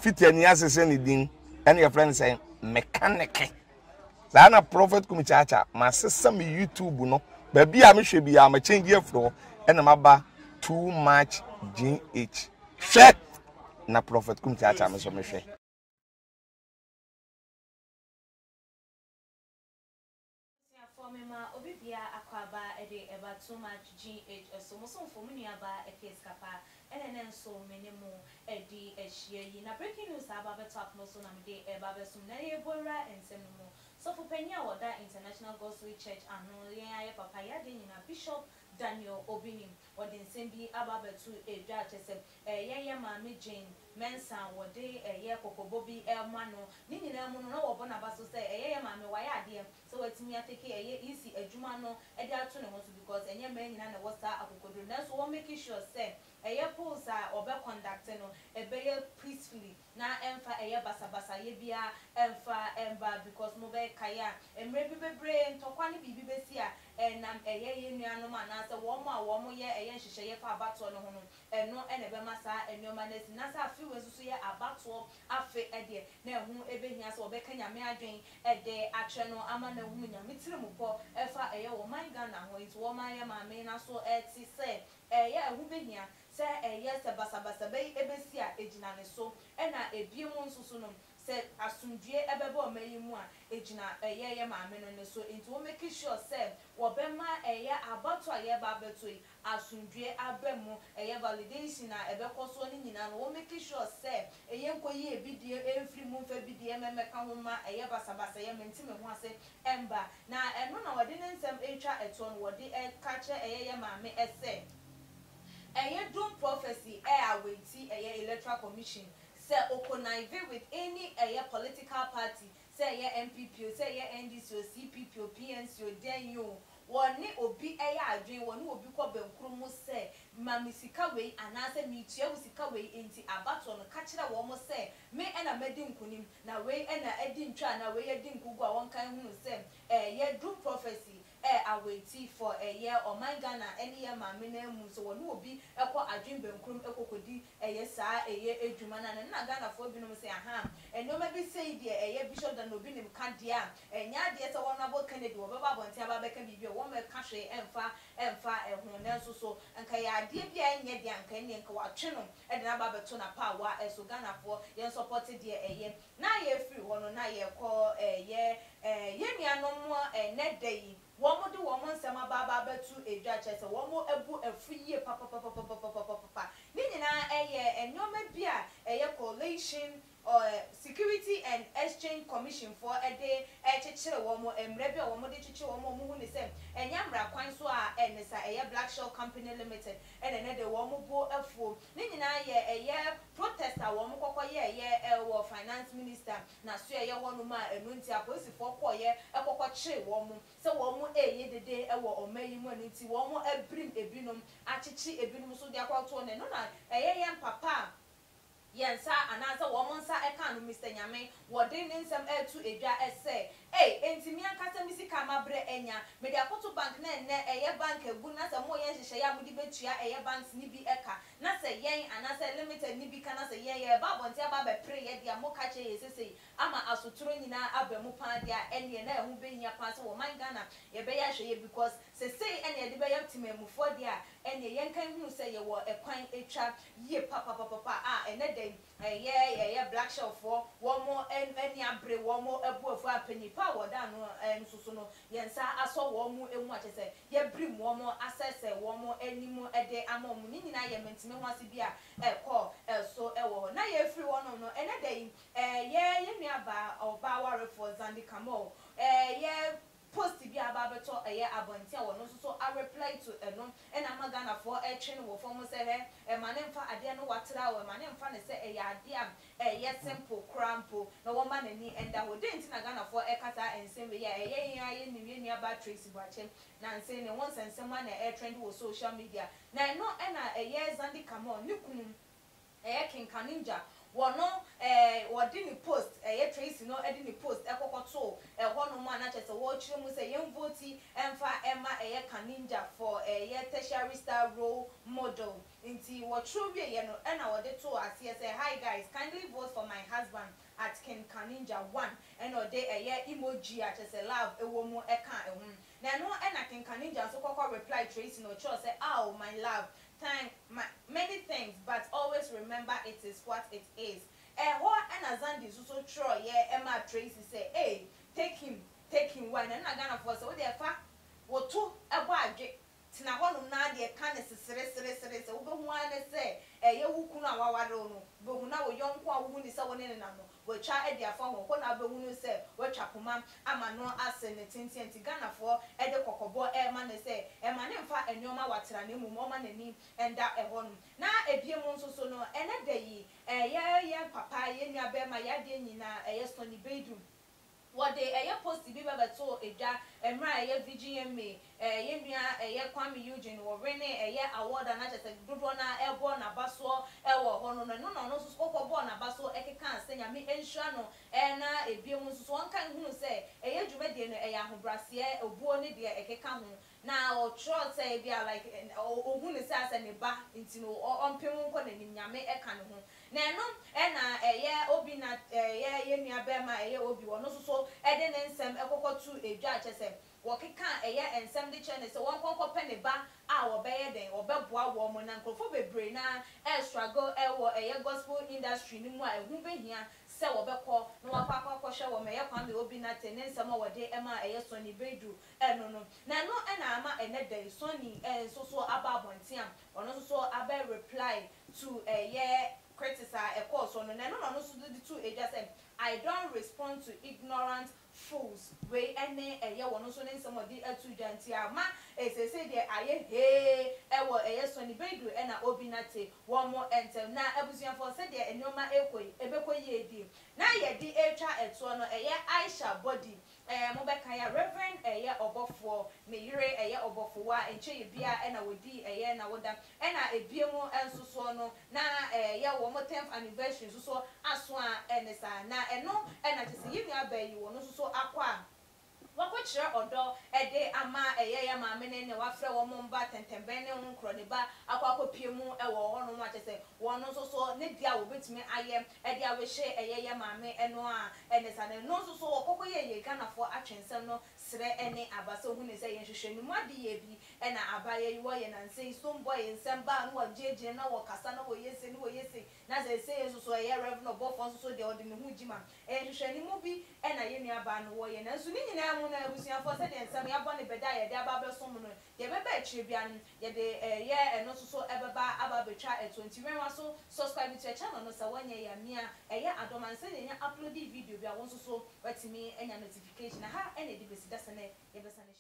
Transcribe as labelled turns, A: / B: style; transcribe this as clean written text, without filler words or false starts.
A: fiti ani asese ne din ene your friend say mechanic na prophet kumichacha ma sesa me YouTube no ba bia me hwe bia ma change afro ene maba too much GH hwe na prophet kumichacha me so me hwe
B: Obibia akwaba ede eba too much GH so mo so for muni aba ekeskapa enen so menemu edi ehie yi na breaking news aba beto akno so na me de eba besum na ye bora ensem no so for penya woda International Gospel Church ano yen aye papa ya de nyina Bishop Daniel Obinim wode nsem bi aba beto edwa chese ye maame Jane Mensa wode ye kokobobi elmano ni nyina mu no na wo bona baso se ye maame wa ya ade so watimi ateke easy adwuma no e dey ato ne ho so because enye man nyina na wasa akokodro na so wo make sure say eye polls a obe conduct no e be peacefully na emfa eye basabasa ye bia emba because mo be kaya emre bi bebre ntokwa ne bibi besi a enam eye ye nuano ma na se wo mo ye eye nhihye ye fa abato no ho no eno ene be masa enioma na si na sa afi wesusu ye abato afi ede na ehu ebehia se obe kanya me adwen ede atwe no ama na hu nya mitire mu po efa eye wo man Ghana ho it wo man ye ma me na so eti se eye ehu behia se eye se basabasa be ebesi a ejina ne so ena ebie mu nsusu no se asundue ebebe o mayi mu a ejina eye ye ma me no ne so enti wo make sure se wo be ma eye abato aye ba beto yi asundue abemu eye validation na ebekoso ni nyina no wo make sure se eye nkoyi ebidie emfiri mu mfa bidie memeka ho ma eye basabasa ye mentime ho ase emba na eno na wode ne nsem etwa eto no wode kache eye ye ma me ese eye doom prophecy awenti eye electoral commission say okonaive with any political party say ye MPP say ye NDC or CPP or PNC or DNU woni obi adwen woni obi ko benkuru mu say mamisika wei anase mitua usika wei enti abato no ka kire wo mo say me ena medi nkunim na wei ena edi ntwa na wei edi nkugu a won kan hunu say ye doom prophecy awenti for year or my Ghana any year maame na mu so woni obi ekọ adwen benkurum ekokodi saa edwuma na Ghana for binom say aha enoma bi say de Bishop Dan obi nim ka de a enya de say won abo Kennedy wo baba bonti aba beka bibia wo me ka hwe emfa ehun na so nka ya de bia enye de anka ne nka watwe no de na ba beto na power so Ghana for yen support de na ye free wono na ye kọ ye nuanom ne dey womo de womo nsema baba betu edwa chese womo ebu afuye papa ni nyina enyoma bia coalition Security and Exchange Commission for ede chechire womo emre bia womo de chechire womo mu hu ne sem enyamra kwan so a enesa Black Shell Company Limited ene de womo bo afuo ni nyina protester womo kokoye wo finance minister na so wono ma enunti aposifo koye ekokochire womo se womo dede ewo omayi mu anti womo ebrim ebinom achichi ebinom so de akwato ne no na yem papa yensa anasa womo nsa eka no Mr. Nyame wode ne nsem etu edwa ese entimi ankasa misika mabre enya me de akoto bank na ene bank egu na se mo yen hihye ya mudi betua banks ni bi eka na se yen anasa limited ni bi kana se yen ba bonti aba be pre ye dia mo ka che yesese ama asoturo nyina abamu pan dia ene na ehu behia pan se wo man Ghana ye be ya hwe ye because se say ene de be ya timamufo dia ene yen kan hu se ye wo ekwan etwa ye papa ene de Black Shell for one more any abre one more ebu for penny power down so no yensa aso one more emu achese ye brim one more access one more any more ede amom ni nyina ye mentime ho ase bia call so wo na ye free one no ene dey ye nuaba oba ware for Zandi Kamo ye post bi aba beto abontia wono so I reply to eno ena magana for twen wo form say mane mfa ade no watra wo mane mfa ne say ade am ye simple crampo na wo ma nani enda wo denti na Ghana for kata ensem we ye ni aba trace buache na nse ne won sensem na trend wo social media na no ena ye Zandi Kamo ni kunu King Kaninja wono wodi ni post Tracy no edi ni post ekokoto hono ma na chese wo chire mu say yem voti emfa ema Kaninja for tertiary star role model inti wo true wie no na wodi to ase say hi guys kindly vote for my husband at Ken Kaninja 1 and or day a year emoji at as a love a woman a can now no and I can Kaninja so call reply Tracy no choice say oh my love thank my many things but always remember it is what it is what and Azandi so Troy yeah Emma Tracy say hey take him one and I gonna for so there fa what two a budget tina honu na de kan sesere so wo behu ane se ye wuku na waware no behu na wo yonko a wo ni se wo ne na no wo twa e de afa ho ko na behu no se wo twa poma ama no ase ne tintienti Ghana for e de kokobo e ma ne se e ma ne mfa enyoma watera na mu mo ma nani enda e ho no na ebie mu nso so no ene de yi ye papa ye nua be ma ya de nyina ye Sony bedroom what they post be to eja emra VGMA yenua Kwame Eugene wo rene award na just dodo na ebo na baso ewo ho no no so kokko na baso ekeka asenya me ensua no na ebiemu so wonka hunu se dwumade no ahobrase obuo ne de ekeka ho na o trot say be like ohunu se ase ne ba ntino ompemu nko na nyame eka ne ho na no na obi na yenua be ma obi wo no so ede ne nsem ekokotu edwa chese wokeka ensem de chene se won konko pene ba a wo beye den wo beboa wo mo na nkrofo bebre na struggle wo gospel industry ni mu a ehu behia se wo beko na wakwa hwe wo me Kwame obi na te ne nsem wo de ema Sony bedru no na no na ama ene den Sony so aba bontiam ono so aba reply to criticize a course on no so the two ages I don't respond to ignorant fools we any one so somebody to jantia ma say there aye hey Sony bedru na obi na te one more enter na abusuan for say there enyoma ebekoi di na ye di etwa eto no Aisha body mobeka ya reverend obofo ne yire obofo wa enche bia na wodi na woda na ebiemu enso so no na wo mo 10th anniversary so aso a enesa na eno na tese yimi abayi wo no so akwa wakochire odo ede ama ya maame ne wafre wo momba tentembe ne nkro ne ba akwakopiemu wo ho no atese wo no so ne dia wo betimi aye ede awehye ya maame eno a enesa ne no so okokoye Ghana for atwensem no sre ene abase hu ne se yenhwehwe ni made ye bi na abaye yi wo ye nanse somboy nsemba no wajeje na wo kasa na wo yese na se so reverend obofo so de ode ne hu jima yenhwehwe ni mu bi na ye nua ba no wo ye na so ni nyina mu na abusuan for se de nsem ya bone beda ye de aba besom no ye beba akire bia no ye de eno so ebeba aba betwa 21 so subscribe to your channel no sa wanya ya mia adomanse de nya upload video bia won so watimi enya notification ha ene de besi dasane ye besane